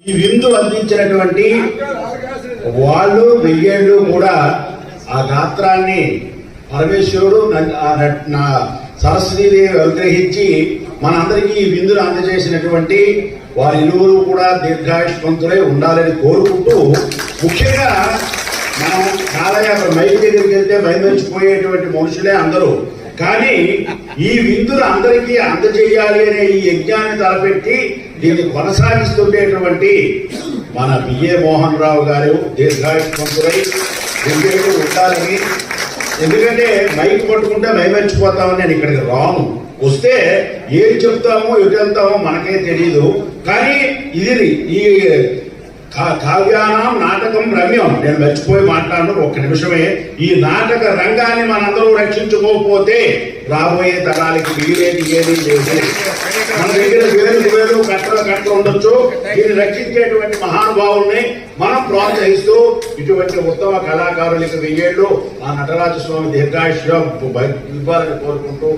ఈ విందు అందించినటువంటి వాళ్ళు వెయ్యేళ్ళు కూడా ఆ గాత్రాన్ని పరమేశ్వరుడు నా సరస్వతీదేవి అనుగ్రహించి మనందరికీ ఈ విందును అందజేసినటువంటి వారి ఇరువురు కూడా దీర్ఘాయుష్మంతులై ఉండాలని కోరుకుంటూ, ముఖ్యంగా మనం కాలయాత్ర మైకి దగ్గరికి వెళ్తే భయమర్చిపోయేటువంటి మనుషులే అందరూ. కానీ ఈ విందును అందరికీ అందజేయాలి అనే ఈ యజ్ఞాన్ని తలపెట్టి దీన్ని కొనసాగిస్తుండేటువంటి మన బిఏ మోహన్ రావు గారు దీర్ఘాయుష్మంతులై విందులు ఉండాలని. ఎందుకంటే మైక్ పట్టుకుంటే భయమర్చిపోతామని నేను ఇక్కడికి రాను. వస్తే ఏం చెప్తామో ఎటు వెళ్తామో మనకే తెలియదు. కానీ ఇది ఈ కావ్యానం నాటకం రమ్యం, నేను మర్చిపోయి మాట్లాడను ఒక్క నిమిషమే. ఈ నాటక రంగాన్ని మనందరూ రక్షించుకోకపోతే రాబోయే తరాలకి వీరేది ఏది లేదు. మన దగ్గర వేలు కట్టలు ఉండొచ్చు. దీన్ని రక్షించేటువంటి మహానుభావుల్ని మనం ప్రోత్సహిస్తూ ఇటువంటి ఉత్తమ కళాకారులకి వెయ్యేళ్ళు ఆ నటరాజస్వామి దీర్ఘాయుష్యం ఇవ్వాలని కోరుకుంటూ